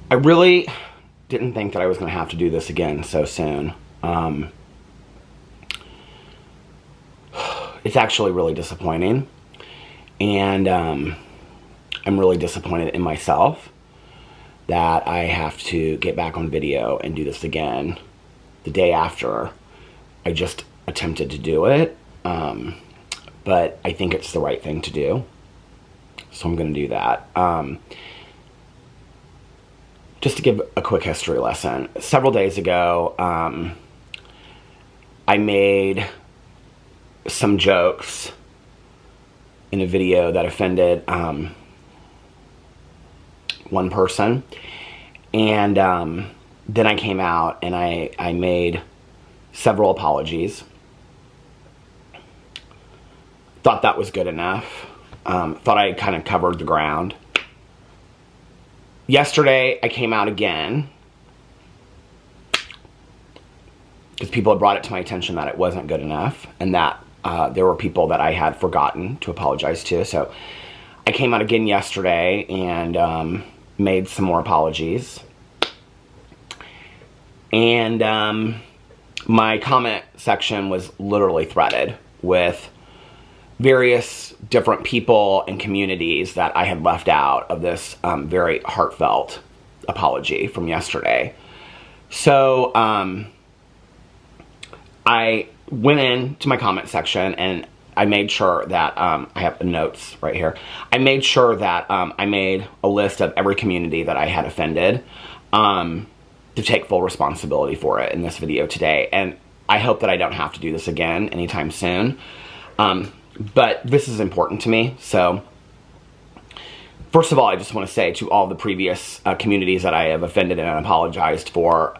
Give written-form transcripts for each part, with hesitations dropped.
I really didn't think that I was going to have to do this again so soon. It's actually really disappointing, and I'm really disappointed in myself that I have to get back on video and do this again the day after I just attempted to do it. But I think it's the right thing to do, so I'm going to do that. Just to give a quick history lesson, several days ago, I made some jokes in a video that offended one person, and then I came out and I made several apologies. Thought that was good enough. Thought I kind of covered the ground. Yesterday, I came out again because people had brought it to my attention that it wasn't good enough, and that there were people that I had forgotten to apologize to. So I came out again yesterday and made some more apologies. And my comment section was literally threaded with various different people and communities that I had left out of this very heartfelt apology from yesterday. So I went into my comment section and I made sure that, I have the notes right here. I made sure that I made a list of every community that I had offended to take full responsibility for it in this video today. And I hope that I don't have to do this again anytime soon. But this is important to me. So first of all, I just want to say to all the previous communities that I have offended and apologized for,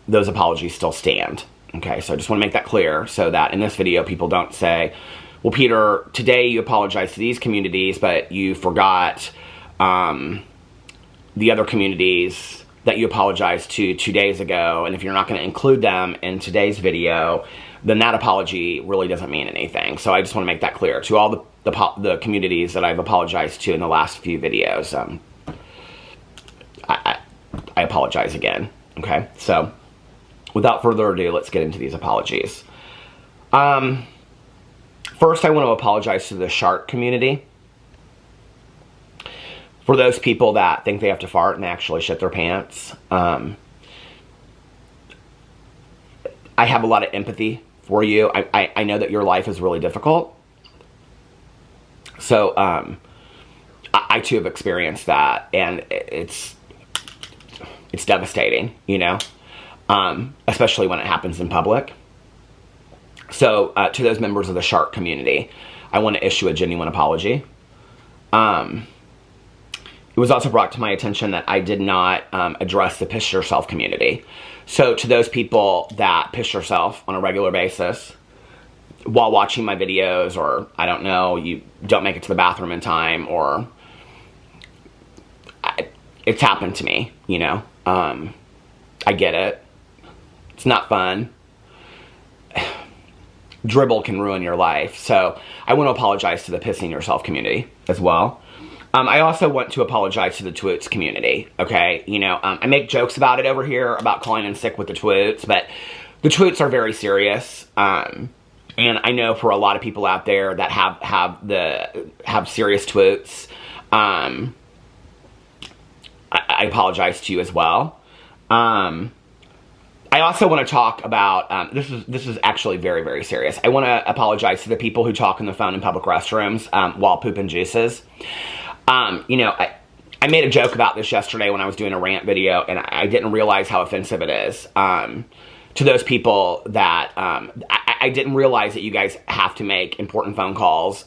those apologies still stand. Okay, so I just want to make that clear so that in this video people don't say, well, Peter, today you apologized to these communities, but you forgot the other communities that you apologized to 2 days ago, and if you're not going to include them in today's video, then that apology really doesn't mean anything. So I just want to make that clear to all the communities that I've apologized to in the last few videos. I apologize again. Okay, so without further ado, let's get into these apologies. First, I want to apologize to the shark community. For those people that think they have to fart and they actually shit their pants, I have a lot of empathy for you. I know that your life is really difficult. So I too have experienced that, and it's devastating, you know, especially when it happens in public. So to those members of the shark community, I want to issue a genuine apology. It was also brought to my attention that I did not address the piss yourself community. So to those people that piss yourself on a regular basis while watching my videos, or I don't know, you don't make it to the bathroom in time, or it's happened to me, you know. I get it. It's not fun. Dribble can ruin your life. So I want to apologize to the pissing yourself community as well. I also want to apologize to the twoots community, okay? You know, I make jokes about it over here, about calling in sick with the twoots, but the twoots are very serious. And I know for a lot of people out there that have serious twoots, I apologize to you as well. I also want to talk about, this is actually very, very serious. I want to apologize to the people who talk on the phone in public restrooms while pooping juices. You know, I made a joke about this yesterday when I was doing a rant video, and I didn't realize how offensive it is to those people that, I didn't realize that you guys have to make important phone calls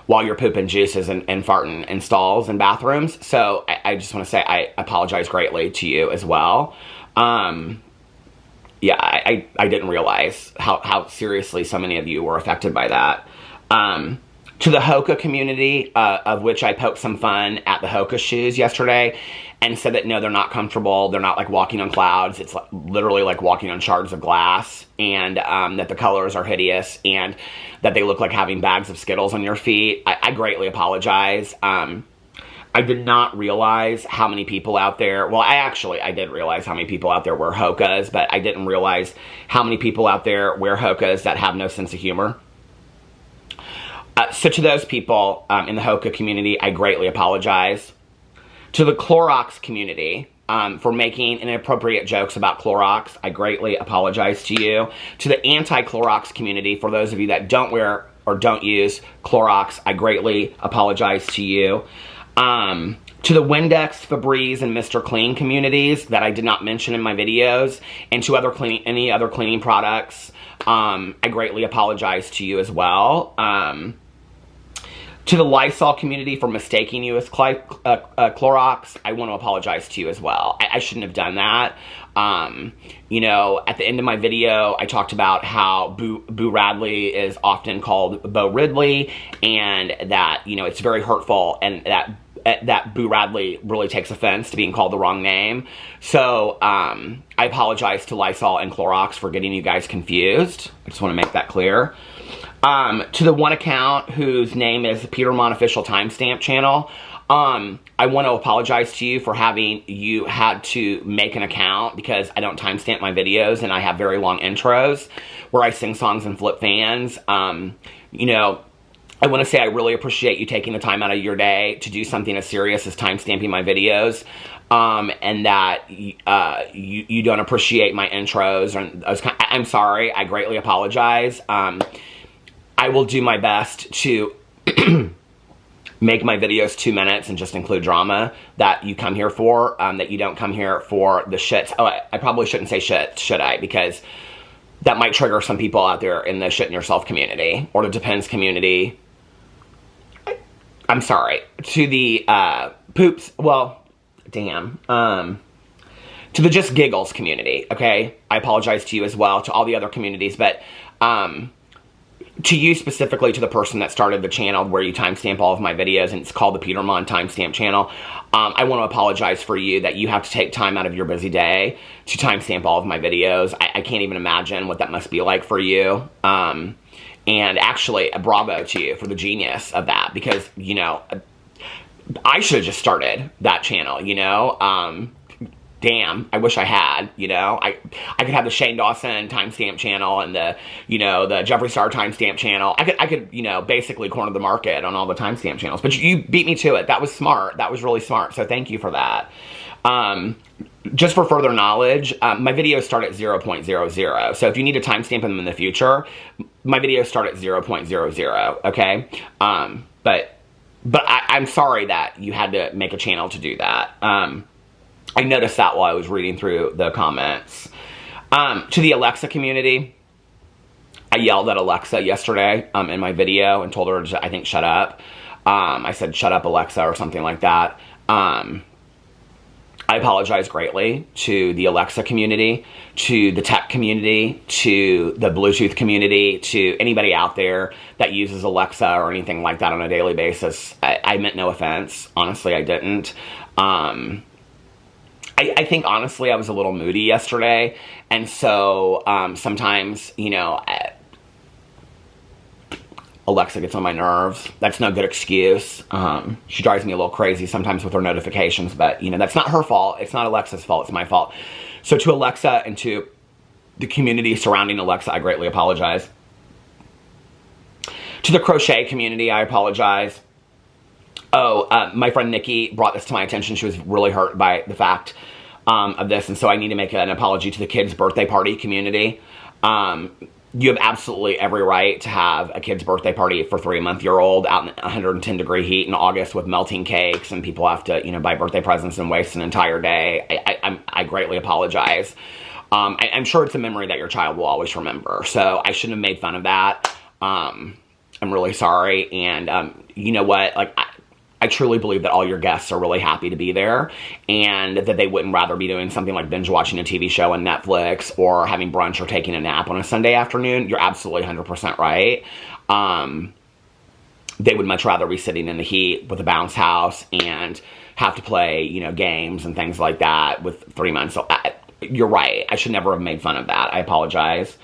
while you're pooping juices and farting in stalls and bathrooms. So I just want to say I apologize greatly to you as well. Yeah, I didn't realize how seriously so many of you were affected by that. To the Hoka community, of which I poked some fun at the Hoka shoes yesterday and said that no, they're not comfortable. They're not like walking on clouds. It's literally like walking on shards of glass, and that the colors are hideous and that they look like having bags of Skittles on your feet. I greatly apologize. I did not realize how many people out there, well, I did realize how many people out there wear hokas, but I didn't realize how many people out there wear hokas that have no sense of humor. So to those people in the hoka community, I greatly apologize. To the Clorox community, for making inappropriate jokes about Clorox, I greatly apologize to you. To the anti-Clorox community, for those of you that don't wear or don't use Clorox, I greatly apologize to you. To the Windex, Febreze, and Mr. Clean communities that I did not mention in my videos, and to any other cleaning products, I greatly apologize to you as well. To the Lysol community for mistaking you as Clorox, I want to apologize to you as well. I shouldn't have done that. You know, at the end of my video, I talked about how Boo Radley is often called Bo Ridley, and that, you know, it's very hurtful, and that Boo Radley really takes offense to being called the wrong name. So, I apologize to Lysol and Clorox for getting you guys confused. I just want to make that clear. To the one account whose name is Peter Monn Official Timestamp Channel, I want to apologize to you for having you had to make an account, because I don't timestamp my videos, and I have very long intros where I sing songs and flip fans. You know, I want to say I really appreciate you taking the time out of your day to do something as serious as timestamping my videos, and that you don't appreciate my intros. I'm sorry. I greatly apologize. I will do my best to make my videos 2 minutes and just include drama that you come here for, that you don't come here for the shits. Oh, I probably shouldn't say shit, should I? Because that might trigger some people out there in the shit in yourself community, or the depends community. I'm sorry. To the poops, well, damn. To the just giggles community, okay? I apologize to you as well, to all the other communities, but to you specifically, to the person that started the channel where you timestamp all of my videos, and it's called the Peter Monn Timestamp Channel, I want to apologize for you that you have to take time out of your busy day to timestamp all of my videos. I can't even imagine what that must be like for you. And actually, a bravo to you for the genius of that, because, you know, I should have just started that channel, you know? Damn, I wish I had, you know? I could have the Shane Dawson timestamp channel and the, you know, the Jeffree Star timestamp channel. I could, you know, basically corner the market on all the timestamp channels. But you beat me to it. That was smart. That was really smart. So thank you for that. Just for further knowledge, my videos start at 0.00. So if you need to timestamp them in the future, my videos start at 0.00, okay? But I'm sorry that you had to make a channel to do that. I noticed that while I was reading through the comments. To the Alexa community, I yelled at Alexa yesterday in my video and told her to, I think, shut up. I said, shut up, Alexa, or something like that. I apologize greatly to the Alexa community, to the tech community, to the Bluetooth community, to anybody out there that uses Alexa or anything like that on a daily basis. I meant no offense. Honestly, I didn't. I think, honestly, I was a little moody yesterday, and so sometimes, you know, Alexa gets on my nerves. That's no good excuse. She drives me a little crazy sometimes with her notifications, but, you know, that's not her fault. It's not Alexa's fault. It's my fault. So to Alexa and to the community surrounding Alexa, I greatly apologize. To the crochet community, I apologize. Oh, my friend Nikki brought this to my attention. She was really hurt by the fact of this, and so I need to make an apology to the kids' birthday party community. You have absolutely every right to have a kid's birthday party for 3-month-old out in 110-degree heat in August with melting cakes, and people have to, you know, buy birthday presents and waste an entire day. I greatly apologize. I'm sure it's a memory that your child will always remember, so I shouldn't have made fun of that. I'm really sorry, and you know what, like, I truly believe that all your guests are really happy to be there, and that they wouldn't rather be doing something like binge watching a TV show on Netflix or having brunch or taking a nap on a Sunday afternoon. You're absolutely 100% right. They would much rather be sitting in the heat with a bounce house and have to play, you know, games and things like that with 3 months. So you're right. I should never have made fun of that. I apologize.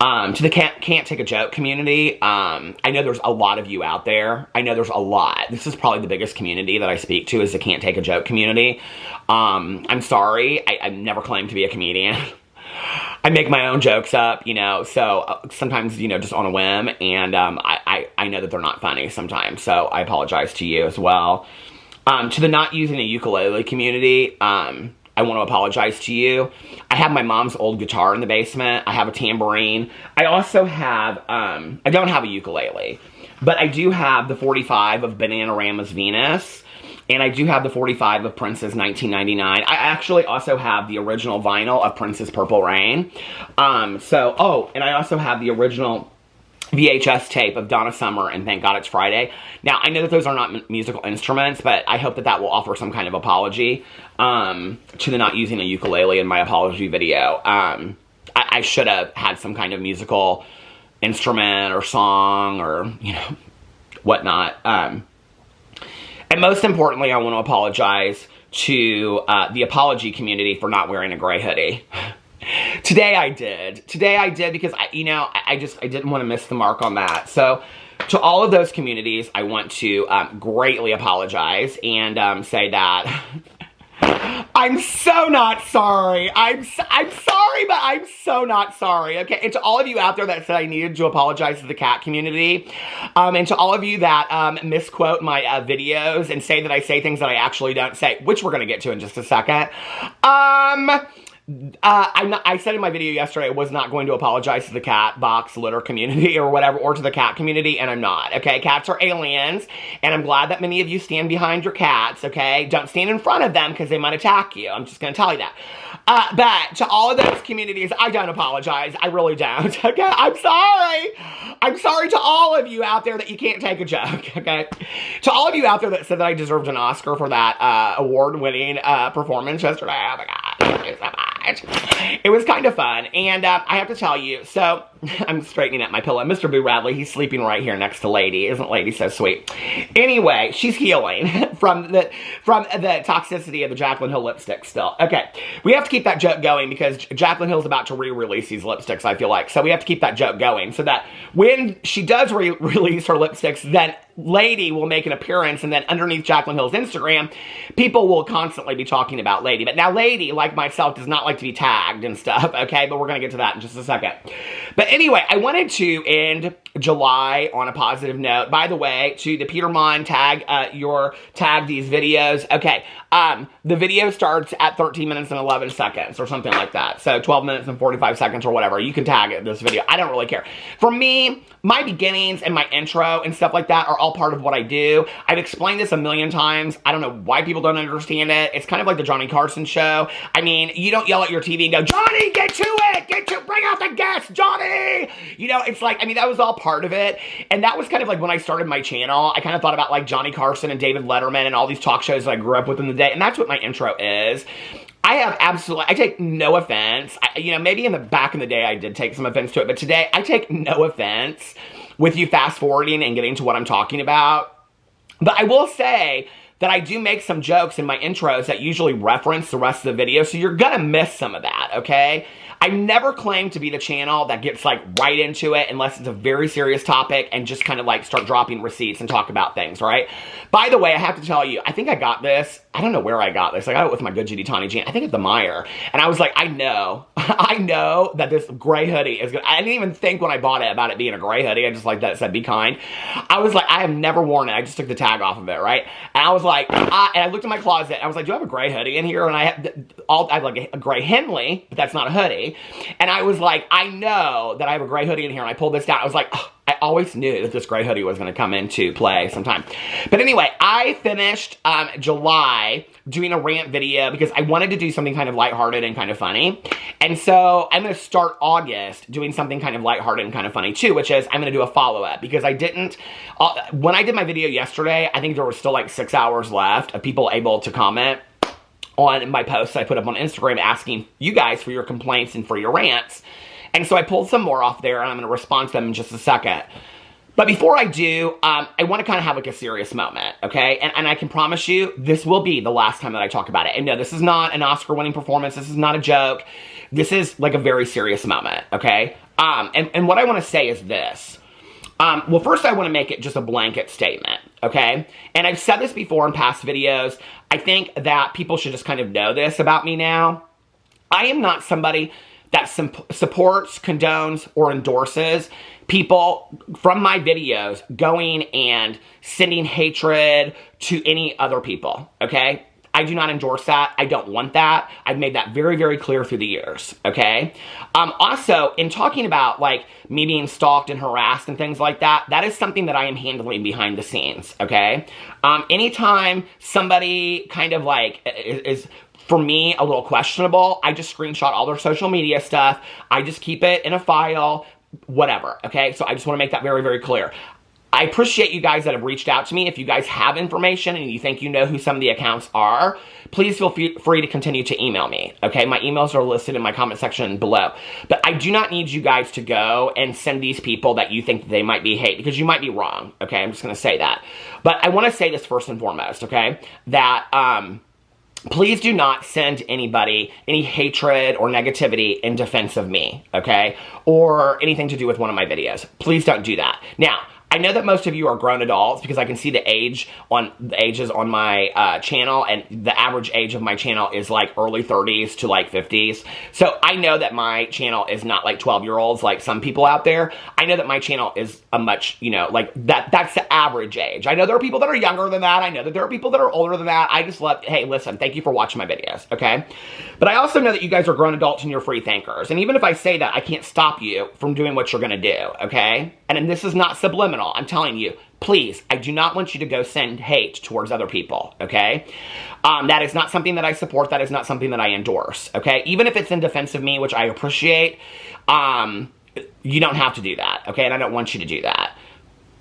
To the can't take a joke community, I know there's a lot of you out there. I know there's a lot. This is probably the biggest community that I speak to, is the can't take a joke community. I'm sorry. I never claimed to be a comedian. I make my own jokes up, you know, so sometimes, you know, just on a whim, and I know that they're not funny sometimes, so I apologize to you as well. To the not using a ukulele community, I want to apologize to you. I have my mom's old guitar in the basement. I have a tambourine. I also have, I don't have a ukulele, but I do have the 45 of Bananarama's Venus, and I do have the 45 of Prince's 1999. I actually also have the original vinyl of Prince's Purple Rain. And I also have the original VHS tape of Donna Summer and Thank God It's Friday. Now, I know that those are not musical instruments, but I hope that that will offer some kind of apology to the not using a ukulele in my apology video. I should have had some kind of musical instrument or song or, you know, whatnot. And most importantly, I want to apologize to the apology community for not wearing a gray hoodie. Today I did because I didn't want to miss the mark on that. So to all of those communities, I want to greatly apologize and say that I'm so not sorry. I'm sorry, but I'm so not sorry, okay? And to all of you out there that said I needed to apologize to the cat community, and to all of you that misquote my videos and say that I say things that I actually don't say, which we're going to get to in just a second, I said in my video yesterday I was not going to apologize to the cat box litter community or whatever, or to the cat community, and I'm not, okay? Cats are aliens, and I'm glad that many of you stand behind your cats, okay? Don't stand in front of them because they might attack you. I'm just going to tell you that. But to all of those communities, I don't apologize. I really don't, okay? I'm sorry. I'm sorry to all of you out there that you can't take a joke, okay? To all of you out there that said that I deserved an Oscar for that award-winning performance yesterday, oh my God, thank you so much. It was kind of fun, and I have to tell you, so I'm straightening up my pillow. Mr. Boo Radley, he's sleeping right here next to Lady. Isn't Lady so sweet? Anyway, she's healing from the toxicity of the Jaclyn Hill lipstick still. Okay, we have to keep that joke going because Jaclyn Hill's about to re-release these lipsticks, I feel like. So we have to keep that joke going so that when she does release her lipsticks, then Lady will make an appearance, and then underneath Jaclyn Hill's Instagram, people will constantly be talking about Lady. But now Lady, like myself, does not like to be tagged and stuff, okay? But we're going to get to that in just a second. But anyway, I wanted to end July on a positive note. By the way, to the Peter Monn tag these videos. Okay, the video starts at 13 minutes and 11 seconds or something like that. So 12 minutes and 45 seconds or whatever. You can tag it, this video. I don't really care. For me, my beginnings and my intro and stuff like that are all part of what I do. I've explained this a million times. I don't know why people don't understand it. It's kind of like the Johnny Carson show. I mean, you don't yell at your TV and go, Johnny, get to it! Bring out the guests, Johnny! You know, it's like, I mean, that was all part of it. And that was kind of like when I started my channel, I kind of thought about like Johnny Carson and David Letterman and all these talk shows that I grew up with in the day. And that's what my intro is. I take no offense. You know, maybe back in the day I did take some offense to it, but today I take no offense with you fast forwarding and getting to what I'm talking about. But I will say that I do make some jokes in my intros that usually reference the rest of the video, so you're gonna miss some of that, okay? I never claim to be the channel that gets like right into it unless it's a very serious topic and just kind of like start dropping receipts and talk about things, right? By the way, I have to tell you, I think I got this. I don't know where I got this. I got it with my good Judy Tawny Jean. I think at the Meijer. And I was like, I know that this gray hoodie is good. I didn't even think when I bought it about it being a gray hoodie. I just like that it said, be kind. I was like, I have never worn it. I just took the tag off of it, right? And I was like, and I looked in my closet. I was like, do I have a gray hoodie in here? And I have like a gray Henley, but that's not a hoodie. And I was like, I know that I have a gray hoodie in here. And I pulled this down. I was like, oh, I always knew that this gray hoodie was going to come into play sometime. But anyway, I finished July doing a rant video because I wanted to do something kind of lighthearted and kind of funny. And so I'm going to start August doing something kind of lighthearted and kind of funny too, which is I'm going to do a follow-up because I didn't, when I did my video yesterday, I think there was still like 6 hours left of people able to comment on my posts I put up on Instagram asking you guys for your complaints and for your rants. And so I pulled some more off there, and I'm going to respond to them in just a second. But before I do, I want to kind of have like a serious moment, okay? And I can promise you, this will be the last time that I talk about it. And no, this is not an Oscar-winning performance. This is not a joke. This is like a very serious moment, okay? And what I want to say is this. Well, first I want to make it just a blanket statement, okay? And I've said this before in past videos. I think that people should just kind of know this about me now. I am not somebody that supports, condones, or endorses people from my videos going and sending hatred to any other people, okay? I do not endorse that. I don't want that. I've made that very, very clear through the years, okay? Also, in talking about, like, me being stalked and harassed and things like that, that is something that I am handling behind the scenes, okay? Anytime somebody kind of, like, is for me, a little questionable, I just screenshot all their social media stuff. I just keep it in a file, whatever, okay? So I just want to make that very, very clear. I appreciate you guys that have reached out to me. If you guys have information and you think you know who some of the accounts are, please feel free to continue to email me, okay? My emails are listed in my comment section below. But I do not need you guys to go and send these people that you think they might be hate, because you might be wrong, okay? I'm just going to say that. But I want to say this first and foremost, okay? That, please do not send anybody any hatred or negativity in defense of me, okay? Or anything to do with one of my videos. Please don't do that. Now, I know that most of you are grown adults because I can see the ages on my channel, and the average age of my channel is like early 30s to like 50s. So I know that my channel is not like 12-year-olds like some people out there. I know that my channel is a much, you know, like that's the average age. I know there are people that are younger than that. I know that there are people that are older than that. I just love, hey, listen, thank you for watching my videos, okay? But I also know that you guys are grown adults and you're free thinkers. And even if I say that, I can't stop you from doing what you're gonna do, okay? And this is not subliminal. I'm telling you, please, I do not want you to go send hate towards other people, okay? That is not something that I support. That is not something that I endorse, okay? Even if it's in defense of me, which I appreciate, you don't have to do that, okay? And I don't want you to do that.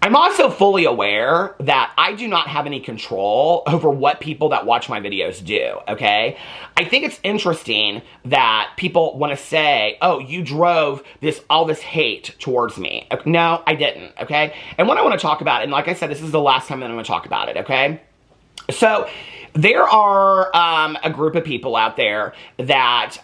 I'm also fully aware that I do not have any control over what people that watch my videos do, okay? I think it's interesting that people want to say, oh, you drove all this hate towards me. No, I didn't, okay? And what I want to talk about, and like I said, this is the last time that I'm going to talk about it, okay? So there are a group of people out there that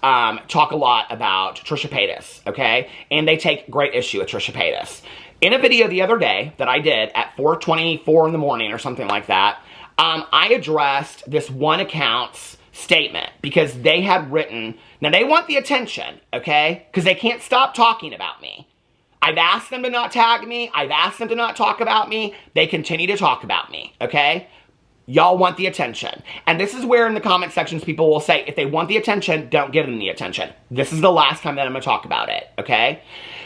talk a lot about Trisha Paytas, okay? And they take great issue with Trisha Paytas. In a video the other day that I did at 4:24 in the morning or something like that, I addressed this one account's statement because they had written, now they want the attention, okay? Because they can't stop talking about me. I've asked them to not tag me. I've asked them to not talk about me. They continue to talk about me, okay? Y'all want the attention. And this is where in the comment sections people will say, if they want the attention, don't give them the attention. This is the last time that I'm going to talk about it, okay?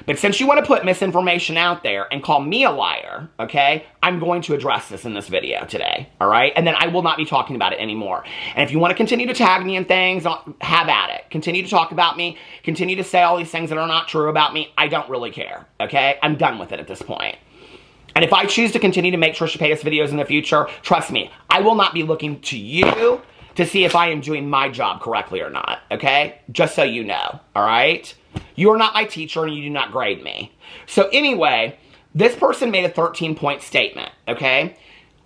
But since you want to put misinformation out there and call me a liar, okay, I'm going to address this in this video today, all right? And then I will not be talking about it anymore. And if you want to continue to tag me in things, have at it. Continue to talk about me. Continue to say all these things that are not true about me. I don't really care, okay? I'm done with it at this point. And if I choose to continue to make Trisha Paytas videos in the future, trust me, I will not be looking to you to see if I am doing my job correctly or not, okay? Just so you know, all right? You are not my teacher and you do not grade me. So anyway, this person made a 13-point statement, okay?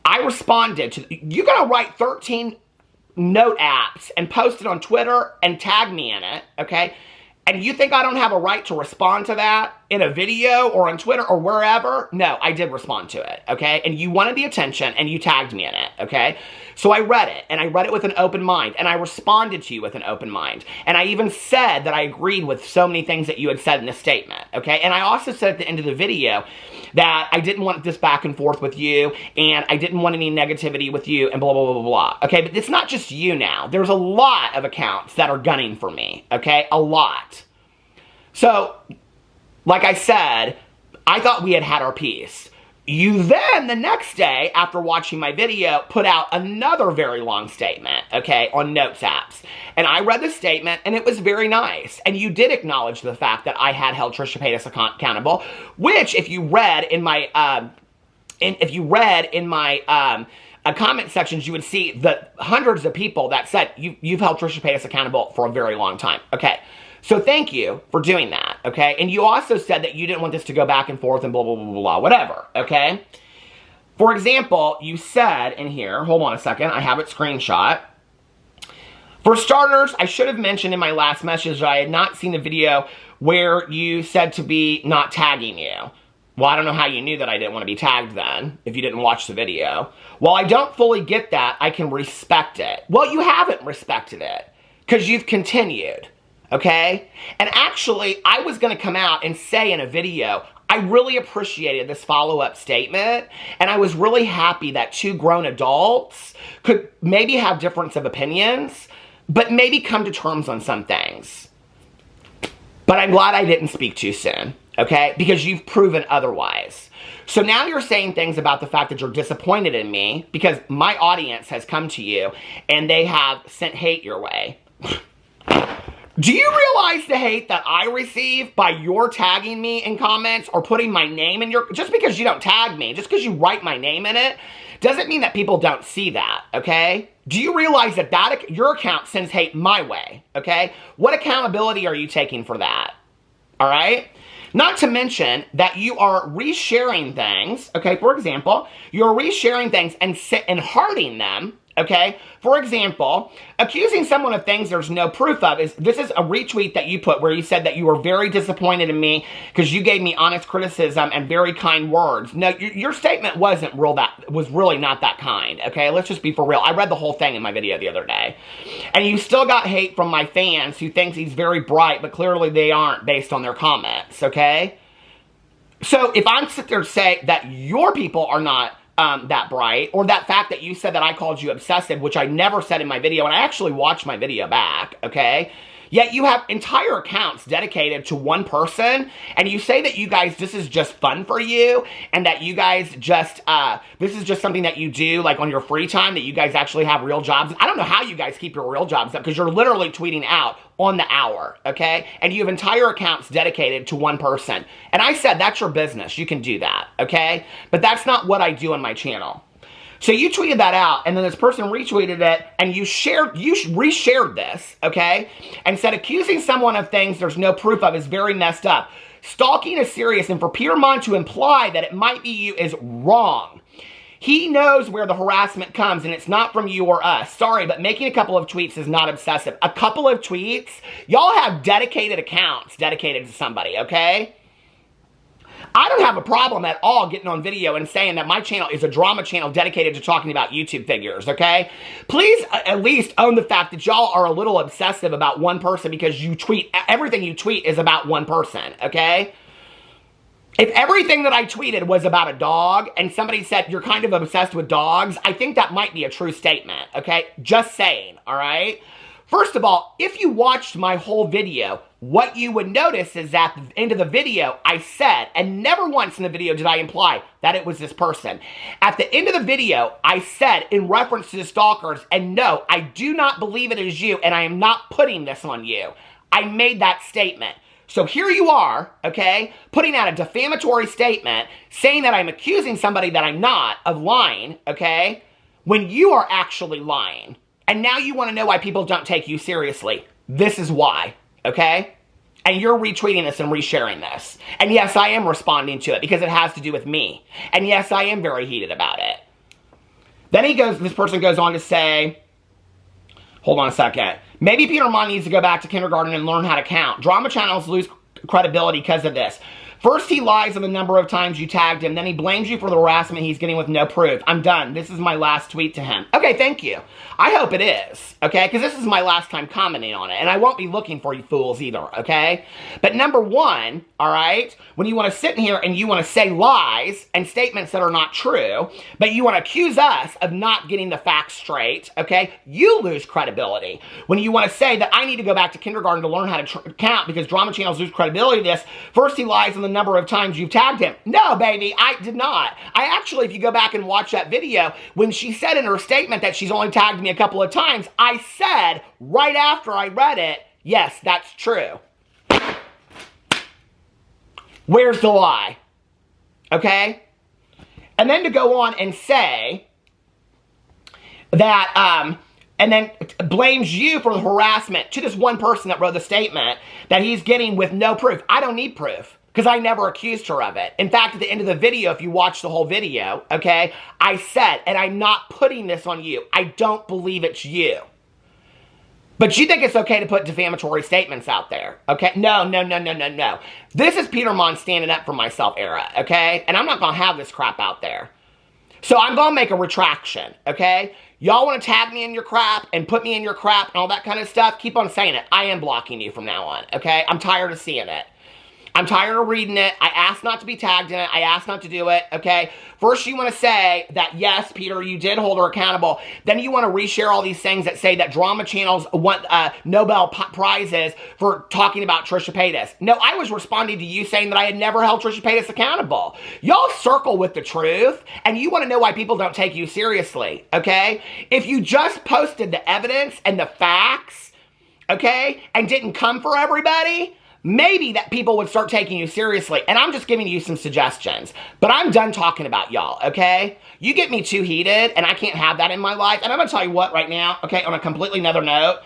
I responded to, you gotta write 13 note apps and post it on Twitter and tag me in it, okay? And you think I don't have a right to respond to that in a video or on Twitter or wherever? No, I did respond to it, okay? And you wanted the attention and you tagged me in it, okay? So I read it, and I read it with an open mind, and I responded to you with an open mind. And I even said that I agreed with so many things that you had said in the statement, okay? And I also said at the end of the video that I didn't want this back and forth with you, and I didn't want any negativity with you, and blah, blah, blah, blah, blah. Okay, but it's not just you now. There's a lot of accounts that are gunning for me, okay? A lot. So, like I said, I thought we had had our piece. You then, the next day, after watching my video, put out another very long statement, okay, on Notes apps. And I read the statement, and it was very nice. And you did acknowledge the fact that I had held Trisha Paytas accountable, which, if you read in my, comment sections, you would see the hundreds of people that said, you've held Trisha Paytas accountable for a very long time. Okay. So thank you for doing that, okay? And you also said that you didn't want this to go back and forth and blah, blah, blah, blah, blah, whatever, okay? For example, you said in here, hold on a second, I have it screenshot. For starters, I should have mentioned in my last message that I had not seen the video where you said to be not tagging you. Well, I don't know how you knew that I didn't want to be tagged then, if you didn't watch the video. While I don't fully get that, I can respect it. Well, you haven't respected it, because you've continued, okay? And actually, I was going to come out and say in a video, I really appreciated this follow-up statement, and I was really happy that two grown adults could maybe have difference of opinions, but maybe come to terms on some things. But I'm glad I didn't speak too soon, okay? Because you've proven otherwise. So now you're saying things about the fact that you're disappointed in me because my audience has come to you and they have sent hate your way. Do you realize the hate that I receive by your tagging me in comments or putting my name in your... Just because you don't tag me, just because you write my name in it, doesn't mean that people don't see that, okay? Do you realize that your account sends hate my way, okay? What accountability are you taking for that, all right? Not to mention that you are resharing things, okay? For example, you're resharing things and hearting them, okay? For example, accusing someone of things there's no proof of this is a retweet that you put where you said that you were very disappointed in me because you gave me honest criticism and very kind words. No, your statement was really not that kind, okay? Let's just be for real. I read the whole thing in my video the other day. And you still got hate from my fans who thinks he's very bright, but clearly they aren't based on their comments, okay? So if I'm sit there to say that your people are not that bright, or that fact that you said that I called you obsessive, which I never said in my video, and I actually watched my video back, okay? Yet you have entire accounts dedicated to one person, and you say that you guys, this is just fun for you, and that you guys just, this is just something that you do, like on your free time, that you guys actually have real jobs. I don't know how you guys keep your real jobs up, because you're literally tweeting out on the hour, okay? And you have entire accounts dedicated to one person. And I said, that's your business. You can do that, okay? But that's not what I do on my channel. So you tweeted that out, and then this person retweeted it, and you reshared this, okay? And said, accusing someone of things there's no proof of is very messed up. Stalking is serious, and for Peter Monn to imply that it might be you is wrong. He knows where the harassment comes, and it's not from you or us. Sorry, but making a couple of tweets is not obsessive. A couple of tweets? Y'all have dedicated accounts dedicated to somebody, okay? I don't have a problem at all getting on video and saying that my channel is a drama channel dedicated to talking about YouTube figures, okay? Please at least own the fact that y'all are a little obsessive about one person because you tweet, everything you tweet is about one person, okay? If everything that I tweeted was about a dog and somebody said you're kind of obsessed with dogs, I think that might be a true statement, okay? Just saying, all right? First of all, if you watched my whole video, what you would notice is at the end of the video, I said, and never once in the video did I imply that it was this person. At the end of the video, I said in reference to the stalkers, and no, I do not believe it is you, and I am not putting this on you. I made that statement. So here you are, okay, putting out a defamatory statement saying that I'm accusing somebody that I'm not of lying, okay, when you are actually lying. And now you want to know why people don't take you seriously. This is why, okay? And you're retweeting this and resharing this. And yes, I am responding to it because it has to do with me. And yes, I am very heated about it. Then this person goes on to say, hold on a second. Maybe Peter Monn needs to go back to kindergarten and learn how to count. Drama channels lose credibility because of this. First, he lies on the number of times you tagged him. Then he blames you for the harassment he's getting with no proof. I'm done. This is my last tweet to him. Okay, thank you. I hope it is, okay? Because this is my last time commenting on it. And I won't be looking for you fools either, okay? But number one, all right, when you want to sit in here and you want to say lies and statements that are not true, but you want to accuse us of not getting the facts straight, okay, you lose credibility. When you want to say that I need to go back to kindergarten to learn how to count because drama channels lose credibility to this, first he lies on the number of times you've tagged him. No, baby, I did not. I actually, if you go back and watch that video, when she said in her statement that she's only tagged me a couple of times, I said right after I read it, yes, that's true. Where's the lie? Okay? And then to go on and say that, and then blames you for the harassment to this one person that wrote the statement that he's getting with no proof. I don't need proof because I never accused her of it. In fact, at the end of the video, if you watch the whole video, okay, I said, and I'm not putting this on you, I don't believe it's you. But you think it's okay to put defamatory statements out there, okay? No, no, no, no, no, no. This is Peter Monn standing up for myself era, okay? And I'm not going to have this crap out there. So I'm going to make a retraction, okay? Y'all want to tag me in your crap and put me in your crap and all that kind of stuff? Keep on saying it. I am blocking you from now on, okay? I'm tired of seeing it. I'm tired of reading it. I asked not to be tagged in it. I asked not to do it, okay? First, you want to say that, yes, Peter, you did hold her accountable. Then you want to reshare all these things that say that drama channels want Nobel Prizes for talking about Trisha Paytas. No, I was responding to you saying that I had never held Trisha Paytas accountable. Y'all circle with the truth, and you want to know why people don't take you seriously, okay? If you just posted the evidence and the facts, okay, and didn't come for everybody, maybe that people would start taking you seriously. And I'm just giving you some suggestions. But I'm done talking about y'all, okay? You get me too heated, and I can't have that in my life. And I'm going to tell you what right now, okay, on a completely another note,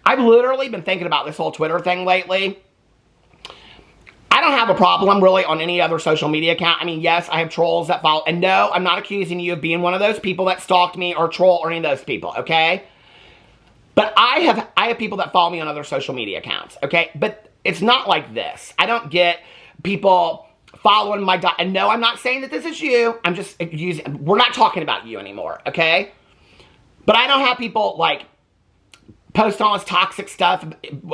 I've literally been thinking about this whole Twitter thing lately. I don't have a problem, really, on any other social media account. I mean, yes, I have trolls that follow. And no, I'm not accusing you of being one of those people that stalked me or troll or any of those people, okay? But I have people that follow me on other social media accounts, okay? But it's not like this. I don't get people following my and no, I'm not saying that this is you. I'm just using, we're not talking about you anymore, okay? But I don't have people, like, post all this toxic stuff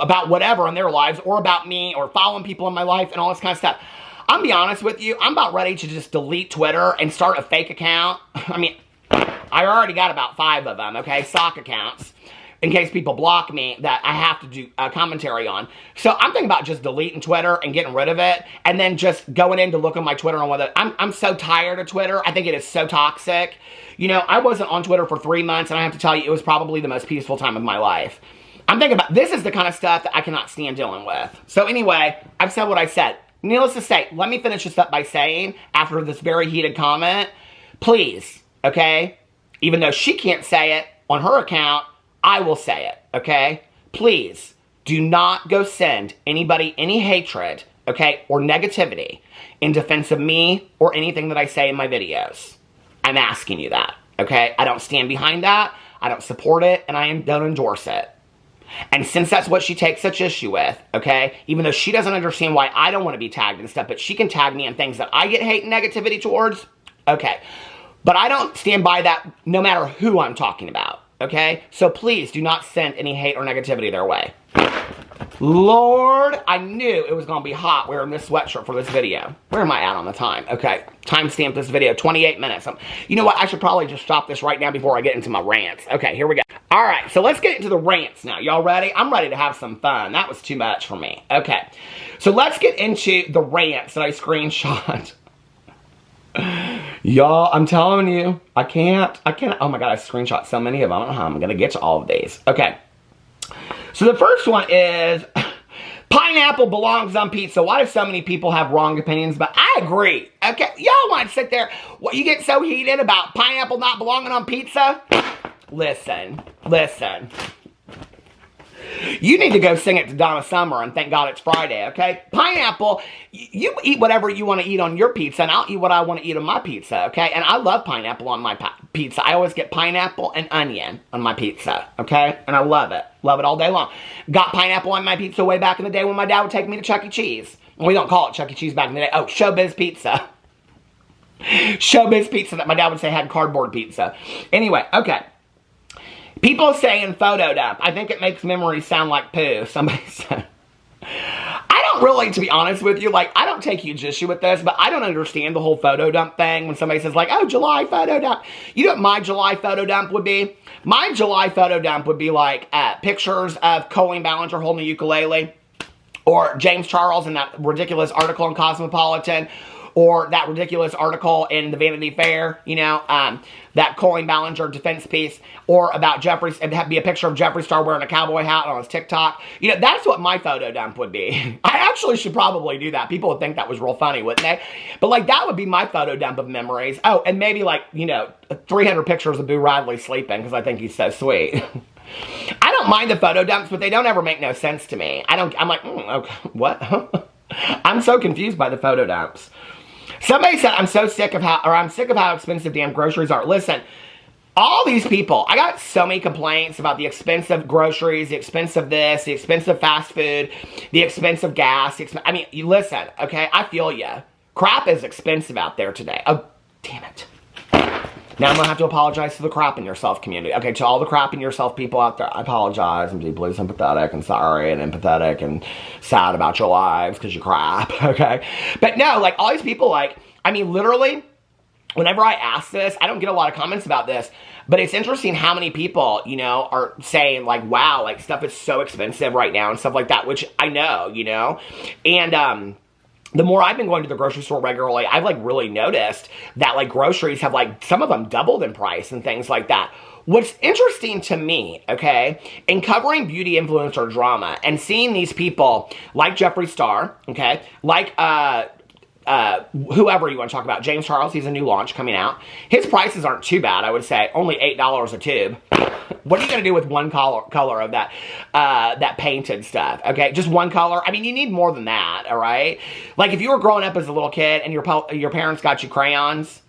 about whatever in their lives or about me or following people in my life and all this kind of stuff. I'm be honest with you, I'm about ready to just delete Twitter and start a fake account. I mean, I already got about 5 of them, okay? Sock accounts. In case people block me, that I have to do a commentary on. So I'm thinking about just deleting Twitter and getting rid of it, and then just going in to look at my Twitter on whether I'm so tired of Twitter. I think it is so toxic. You know, I wasn't on Twitter for 3 months, and I have to tell you, it was probably the most peaceful time of my life. I'm thinking about, this is the kind of stuff that I cannot stand dealing with. So anyway, I've said what I said. Needless to say, let me finish this up by saying, after this very heated comment, please, okay, even though she can't say it on her account, I will say it, okay? Please, do not go send anybody any hatred, okay, or negativity in defense of me or anything that I say in my videos. I'm asking you that, okay? I don't stand behind that, I don't support it, and I don't endorse it. And since that's what she takes such issue with, okay, even though she doesn't understand why I don't want to be tagged and stuff, but she can tag me in things that I get hate and negativity towards, okay. But I don't stand by that no matter who I'm talking about. Okay? So please do not send any hate or negativity their way. Lord, I knew it was going to be hot wearing this sweatshirt for this video. Where am I at on the time? Okay. Timestamp this video, 28 minutes. You know what? I should probably just stop this right now before I get into my rants. Okay, here we go. All right, so let's get into the rants now. Y'all ready? I'm ready to have some fun. That was too much for me. Okay. So let's get into the rants that I screenshot. Y'all, I'm telling you, I can't, oh my god, I screenshot so many of them. I don't know how I'm gonna get to all of these. Okay. So the first one is, pineapple belongs on pizza. Why do so many people have wrong opinions about, I agree. Okay, y'all want to sit there, what, you get so heated about pineapple not belonging on pizza? Listen. You need to go sing it to Donna Summer and thank God it's Friday, okay? Pineapple, you eat whatever you want to eat on your pizza, and I'll eat what I want to eat on my pizza, okay? And I love pineapple on my pizza. I always get pineapple and onion on my pizza, okay? And I love it. Love it all day long. Got pineapple on my pizza way back in the day when my dad would take me to Chuck E. Cheese. We don't call it Chuck E. Cheese back in the day. Oh, Showbiz Pizza. Showbiz Pizza that my dad would say had cardboard pizza. Anyway, okay. People saying photo dump. I think it makes memories sound like poo. Somebody said. I don't really, to be honest with you, like, I don't take huge issue with this, but I don't understand the whole photo dump thing when somebody says, like, oh, July photo dump. You know what my July photo dump would be? My July photo dump would be, like, pictures of Colleen Ballinger holding a ukulele, or James Charles in that ridiculous article in Cosmopolitan, or that ridiculous article in the Vanity Fair, you know, that Colleen Ballinger defense piece, or about Jeffree, it'd be a picture of Jeffree Star wearing a cowboy hat on his TikTok. You know, that's what my photo dump would be. I actually should probably do that. People would think that was real funny, wouldn't they? But, like, that would be my photo dump of memories. Oh, and maybe, like, you know, 300 pictures of Boo Radley sleeping, because I think he's so sweet. I don't mind the photo dumps, but they don't ever make no sense to me. I'm like, okay, what? I'm so confused by the photo dumps. Somebody said, I'm sick of how expensive damn groceries are. Listen, All these people, I got so many complaints about the expensive groceries, the expense of this, the expensive fast food, the expensive gas. I mean, you listen, okay? I feel you. Crap is expensive out there today. Oh, damn it. Now I'm going to have to apologize to the crap in yourself community. Okay, to all the crap in yourself people out there, I apologize. I'm deeply sympathetic and sorry and empathetic and sad about your lives because you crap, okay? But no, like, all these people, like, I mean, literally, whenever I ask this, I don't get a lot of comments about this, but it's interesting how many people, you know, are saying, like, wow, like, stuff is so expensive right now and stuff like that, which I know, you know? And, the more I've been going to the grocery store regularly, I've, like, really noticed that, like, groceries have, like, some of them doubled in price and things like that. What's interesting to me, okay, in covering beauty influencer drama and seeing these people like Jeffree Star, okay, like, whoever you want to talk about, James Charles, he's a new launch coming out. His prices aren't too bad, I would say. Only $8 a tube. What are you going to do with one color of that that painted stuff, okay? Just one color? I mean, you need more than that, all right? Like, if you were growing up as a little kid and your parents got you crayons,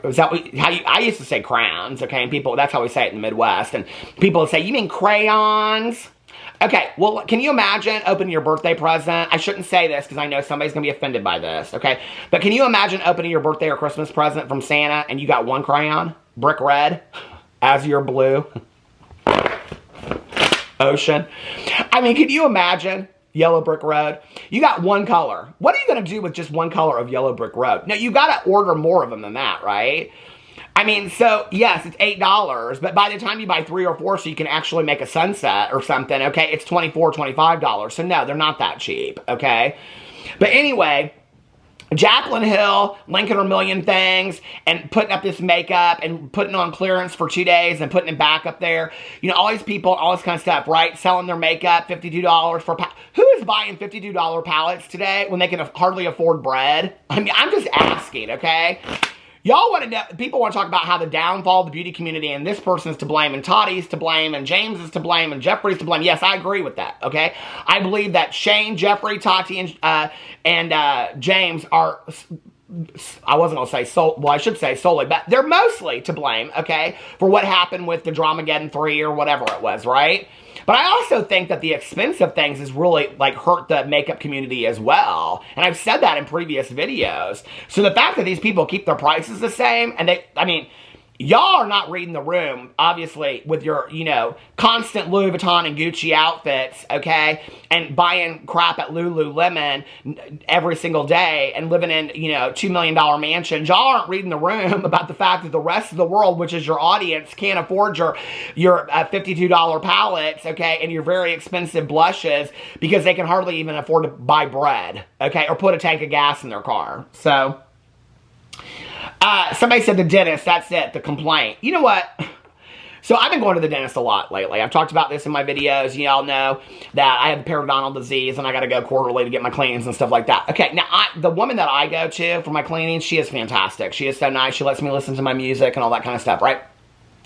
is that how you, I used to say crayons, okay? And people, that's how we say it in the Midwest. And people would say, you mean crayons? Okay, well, can you imagine opening your birthday present? I shouldn't say this because I know somebody's going to be offended by this, okay? But can you imagine opening your birthday or Christmas present from Santa and you got one crayon, brick red, azure blue, ocean? I mean, can you imagine yellow brick road? You got one color. What are you going to do with just one color of yellow brick road? Now, you got to order more of them than that, right? I mean, so, yes, it's $8, but by the time you buy 3 or 4 so you can actually make a sunset or something, okay, it's $24, $25. So, no, they're not that cheap, okay? But anyway, Jaclyn Hill linking her million things and putting up this makeup and putting it on clearance for 2 days and putting it back up there. You know, all these people, all this kind of stuff, right? Selling their makeup, $52 for who is buying $52 palettes today when they can hardly afford bread? I mean, I'm just asking, okay? Y'all want to know, people want to talk about how the downfall of the beauty community and this person's to blame and Tati's to blame and James is to blame and Jeffree's to blame. Yes, I agree with that, okay? I believe that Shane, Jeffree, Tati, and James are, I wasn't going to say, well, I should say solely, but they're mostly to blame, okay, for what happened with the Dramageddon 3 or whatever it was, right? But I also think that the expensive things has really, like, hurt the makeup community as well. And I've said that in previous videos. So the fact that these people keep their prices the same, and they, I mean, y'all are not reading the room, obviously, with your, you know, constant Louis Vuitton and Gucci outfits, okay? And buying crap at Lululemon every single day and living in, you know, $2 million mansions. Y'all aren't reading the room about the fact that the rest of the world, which is your audience, can't afford your $52 palettes, okay? And your very expensive blushes because they can hardly even afford to buy bread, okay? Or put a tank of gas in their car. So somebody said the dentist, that's it, the complaint. You know what? So I've been going to the dentist a lot lately. I've talked about this in my videos. You all know that I have periodontal disease and I got to go quarterly to get my cleanings and stuff like that. Okay, now the woman that I go to for my cleanings, she is fantastic. She is so nice. She lets me listen to my music and all that kind of stuff, right?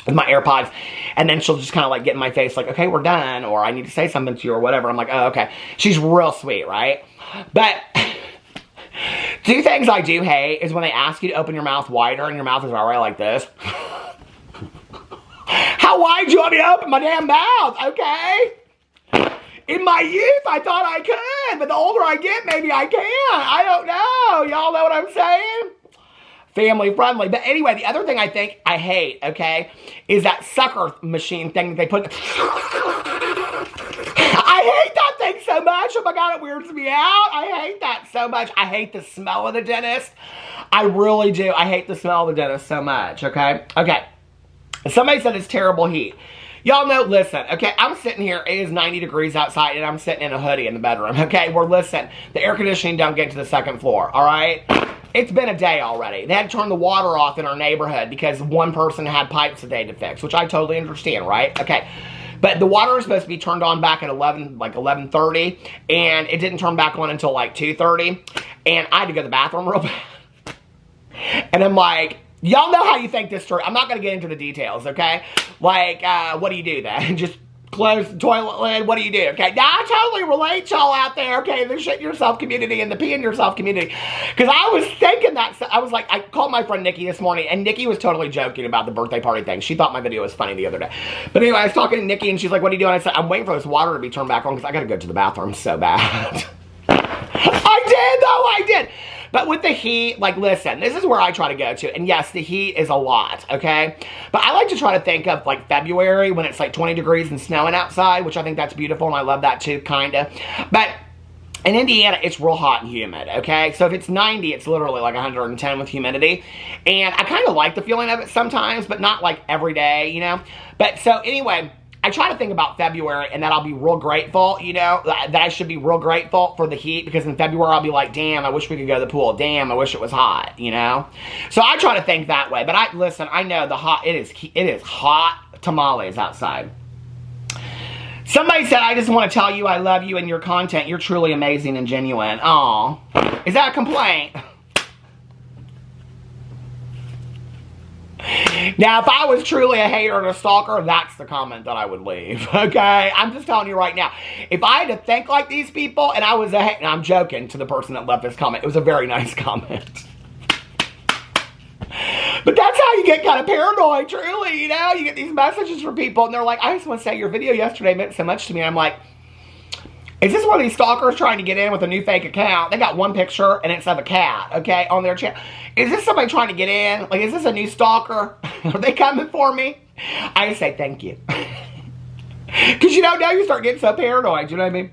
With my AirPods. And then she'll just kind of like get in my face like, okay, we're done. Or I need to say something to you or whatever. I'm like, oh, okay. She's real sweet, right? But 2 things I do hate is when they ask you to open your mouth wider and your mouth is already like this. How wide do you want me to open my damn mouth, okay? In my youth, I thought I could, but the older I get, maybe I can't. I don't know. Y'all know what I'm saying? Family friendly. But anyway, the other thing I think I hate, okay, is that sucker machine thing that they put. I hate that thing so much. Oh my God, it weirds me out. I hate that so much. I hate the smell of the dentist. I really do. I hate the smell of the dentist so much, okay? Okay. Somebody said it's terrible heat. Y'all know, listen, okay, I'm sitting here, it is 90 degrees outside, and I'm sitting in a hoodie in the bedroom, okay? Well, listen, the air conditioning don't get to the 2nd floor, all right? It's been a day already. They had to turn the water off in our neighborhood because one person had pipes that they had to fix, which I totally understand, right? Okay. But the water was supposed to be turned on back at 11:30, and it didn't turn back on until like 2:30, and I had to go to the bathroom real bad. And I'm like, y'all know how you think this through. I'm not going to get into the details, okay? Like, what do you do then? Just close the toilet lid. What do you do? Okay, now I totally relate y'all out there. Okay, the shit yourself community and the pee in yourself community. Because I was thinking that, I was like, I called my friend Nikki this morning, and Nikki was totally joking about the birthday party thing. She thought my video was funny the other day. But anyway, I was talking to Nikki, and she's like, what are you doing? I said, I'm waiting for this water to be turned back on because I got to go to the bathroom so bad. I did. But with the heat, like, listen, this is where I try to go to. And yes, the heat is a lot, okay? But I like to try to think of, like, February when it's, like, 20 degrees and snowing outside, which I think that's beautiful, and I love that, too, kind of. But in Indiana, it's real hot and humid, okay? So if it's 90, it's literally, like, 110 with humidity. And I kind of like the feeling of it sometimes, but not, like, every day, you know? But so, anyway, I try to think about February and that I'll be real grateful, you know, that I should be real grateful for the heat, because in February I'll be like, damn, I wish we could go to the pool. Damn, I wish it was hot, you know? So I try to think that way. But listen, I know it is hot tamales outside. Somebody said, I just want to tell you I love you and your content. You're truly amazing and genuine. Aw. Is that a complaint? Now, if I was truly a hater and a stalker, that's the comment that I would leave, okay? I'm just telling you right now. If I had to think like these people and I was a hater, and I'm joking to the person that left this comment. It was a very nice comment. But that's how you get kind of paranoid, truly, you know? You get these messages from people, and they're like, I just want to say your video yesterday meant so much to me. And I'm like, is this one of these stalkers trying to get in with a new fake account? They got one picture, and it's of a cat, okay, on their channel. Is this somebody trying to get in? Like, is this a new stalker? Are they coming for me? I just say thank you. Because you don't know, you start getting so paranoid, you know what I mean?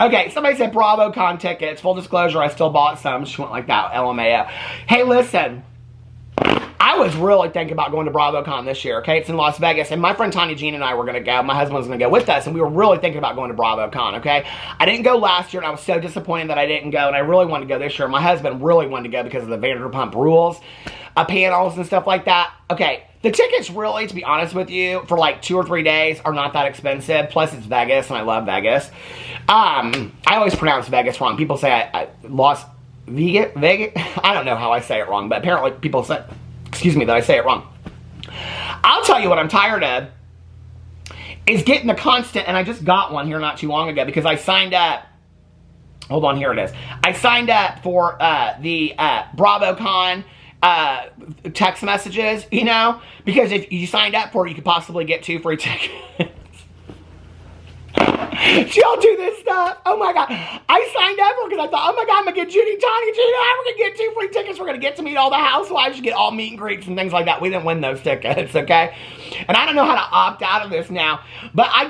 Okay, somebody said BravoCon tickets. Full disclosure, I still bought some. Just went like that, LMAO. Hey, listen. I was really thinking about going to BravoCon this year, okay? It's in Las Vegas, and my friend Tanya Jean and I were going to go. My husband was going to go with us, and we were really thinking about going to BravoCon, okay? I didn't go last year, and I was so disappointed that I didn't go, and I really wanted to go this year. My husband really wanted to go because of the Vanderpump Rules panels and stuff like that. Okay, the tickets really, to be honest with you, for like 2 or 3 days are not that expensive. Plus, it's Vegas, and I love Vegas. I always pronounce Vegas wrong. People say I lost Vegas. I don't know how I say it wrong, but apparently people say, excuse me, that I say it wrong. I'll tell you what I'm tired of is getting the constant, and I just got one here not too long ago because I signed up. Hold on, here it is. I signed up for the BravoCon text messages, you know, because if you signed up for it, you could possibly get 2 free tickets. Y'all do this stuff. Oh my God. I signed up for it because I thought, oh my God, I'm going to get Judy, Tanya, Gina. We're going to get 2 free tickets. We're going to get to meet all the housewives. You get all meet and greets and things like that. We didn't win those tickets, okay? And I don't know how to opt out of this now, but I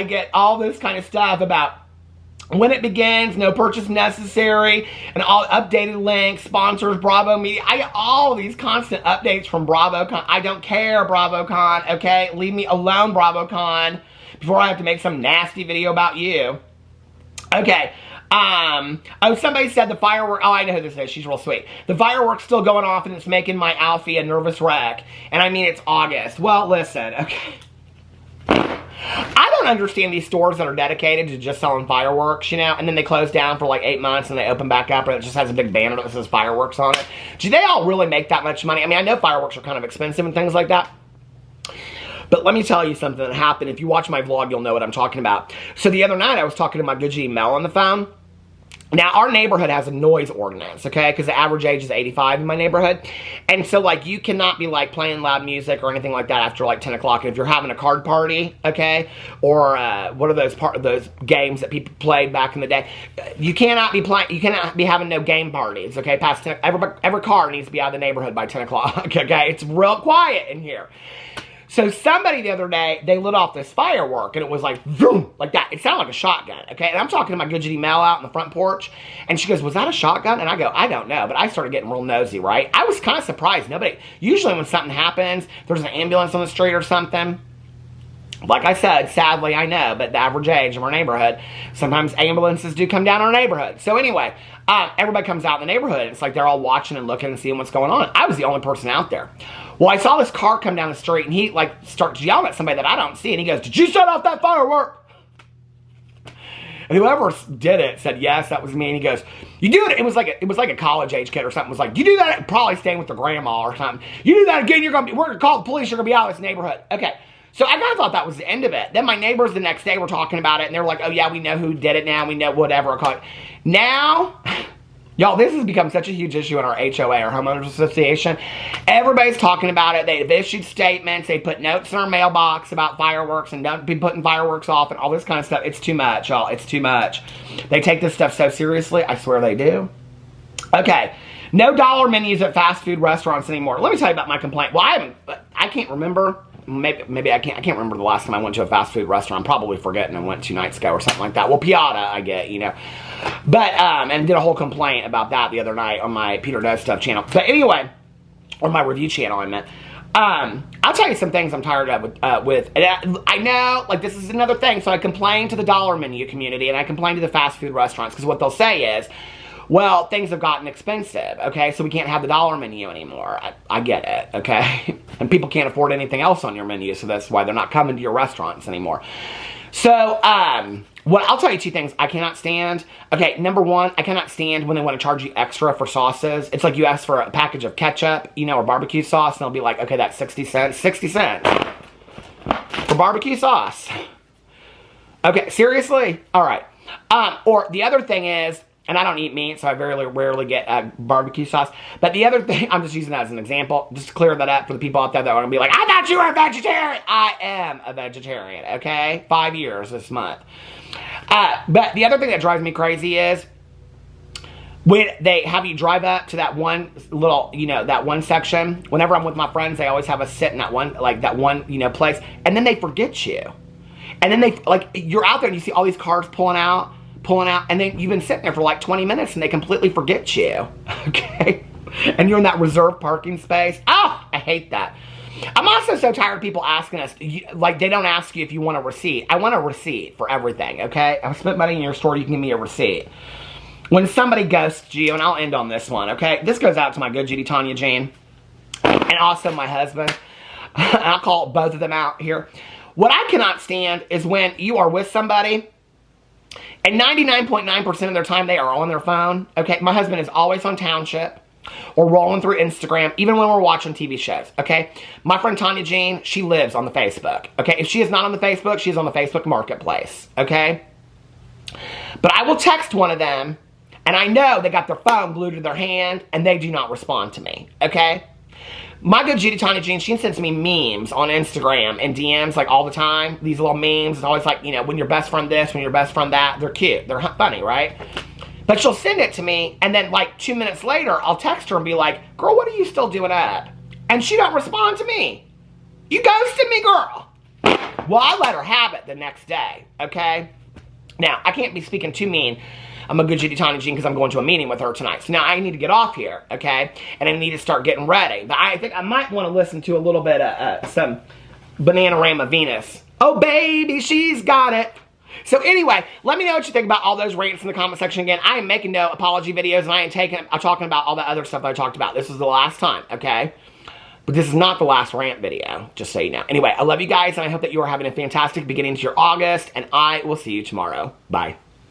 get all this kind of stuff about when it begins, no purchase necessary, and all updated links, sponsors, Bravo Media. I get all these constant updates from BravoCon. I don't care, BravoCon, okay? Leave me alone, BravoCon, before I have to make some nasty video about you. Okay. Oh, somebody said the firework. Oh, I know who this is. She's real sweet. The fireworks still going off, and it's making my Alfie a nervous wreck. And I mean, it's August. Well, listen, okay. I don't understand these stores that are dedicated to just selling fireworks, you know, and then they close down for like 8 months and they open back up and it just has a big banner that says fireworks on it. Do they all really make that much money? I mean, I know fireworks are kind of expensive and things like that. But let me tell you something that happened. If you watch my vlog, you'll know what I'm talking about. So the other night, I was talking to my good G Mel on the phone. Now, our neighborhood has a noise ordinance, okay? Because the average age is 85 in my neighborhood. And so, like, you cannot be, like, playing loud music or anything like that after, like, 10 o'clock. And if you're having a card party, okay? Or what are those games that people played back in the day? You cannot be having no game parties, okay? Past 10, every car needs to be out of the neighborhood by 10 o'clock, okay? It's real quiet in here. So somebody the other day, they lit off this firework, and it was like, vroom, like that. It sounded like a shotgun, okay? And I'm talking to my good Judy Mel out in the front porch, and she goes, was that a shotgun? And I go, I don't know, but I started getting real nosy, right? I was kind of surprised. Usually when something happens, there's an ambulance on the street or something. Like I said, sadly, I know, but the average age of our neighborhood, sometimes ambulances do come down our neighborhood. So anyway, everybody comes out in the neighborhood. It's like they're all watching and looking and seeing what's going on. I was the only person out there. Well, I saw this car come down the street, and he, like, starts yelling at somebody that I don't see, and he goes, did you set off that firework? And whoever did it said, yes, that was me. And he goes, you do it. It was like a college-age kid or something. It was like, you do that, probably staying with their grandma or something. You do that again, we're going to call the police. You're going to be out of this neighborhood. Okay. So I kind of thought that was the end of it. Then my neighbors the next day were talking about it, and they were like, oh yeah, we know who did it now. We know whatever. Now, y'all, this has become such a huge issue in our HOA, our homeowners association. Everybody's talking about it. They've issued statements. They put notes in our mailbox about fireworks and don't be putting fireworks off and all this kind of stuff. It's too much, y'all. It's too much. They take this stuff so seriously. I swear they do. Okay. No dollar menus at fast food restaurants anymore. Let me tell you about my complaint. Well, I can't remember. Maybe I can't remember the last time I went to a fast food restaurant. I'm probably forgetting. I went 2 nights ago or something like that. Well, Piata, I get, you know. But, and did a whole complaint about that the other night on my Peter Does Stuff channel. But anyway, or my review channel, I meant. I'll tell you some things I'm tired of with and I know, like, this is another thing. So I complain to the dollar menu community and I complain to the fast food restaurants because what they'll say is, well, things have gotten expensive, okay? So we can't have the dollar menu anymore. I get it, okay? And people can't afford anything else on your menu, so that's why they're not coming to your restaurants anymore. So, well, I'll tell you 2 things I cannot stand. Okay, number 1, I cannot stand when they want to charge you extra for sauces. It's like you ask for a package of ketchup, you know, or barbecue sauce, and they'll be like, okay, that's 60 cents. 60 cents for barbecue sauce. Okay, seriously? All right. Or the other thing is, and I don't eat meat, so I very rarely get barbecue sauce. But the other thing, I'm just using that as an example, just to clear that up for the people out there that are going to be like, I thought you were a vegetarian. I am a vegetarian, okay? 5 years this month. But the other thing that drives me crazy is when they have you drive up to that one little, you know, that one section. Whenever I'm with my friends, they always have us sit in that one, like that one, you know, place. And then they forget you. And then they, like, you're out there and you see all these cars pulling out, and then you've been sitting there for like 20 minutes and they completely forget you, okay? And you're in that reserved parking space. Oh, I hate that. I'm also so tired of people asking us, like, they don't ask you if you want a receipt. I want a receipt for everything, okay? I've spent money in your store, you can give me a receipt. When somebody ghosts you, and I'll end on this one, okay? This goes out to my good Judy Tanya Jean, and also my husband. I'll call both of them out here. What I cannot stand is when you are with somebody, and 99.9% of their time, they are on their phone. Okay, my husband is always on Township or rolling through Instagram, even when we're watching TV shows, okay? My friend Tanya Jean, she lives on the Facebook, okay? If she is not on the Facebook, she's on the Facebook Marketplace, okay? But I will text one of them, and I know they got their phone glued to their hand, and they do not respond to me, okay? My good Judy Tanya Jean, she sends me memes on Instagram and DMs like all the time. These little memes. It's always like, you know, when your best friend this, when your best friend that. They're cute. They're funny, right? But she'll send it to me, and then like 2 minutes later, I'll text her and be like, girl, what are you still doing up? And she don't respond to me. You ghosted me, girl. Well, I let her have it the next day, okay? Now, I can't be speaking too mean. I'm a good Judy Tanya Jean because I'm going to a meeting with her tonight. So now I need to get off here, okay? And I need to start getting ready. But I think I might want to listen to a little bit of some Bananarama Venus. Oh, baby, she's got it. So anyway, let me know what you think about all those rants in the comment section. Again, I am making no apology videos, and I'm talking about all the other stuff that I talked about. This is the last time, okay? But this is not the last rant video, just so you know. Anyway, I love you guys, and I hope that you are having a fantastic beginning to your August, and I will see you tomorrow. Bye.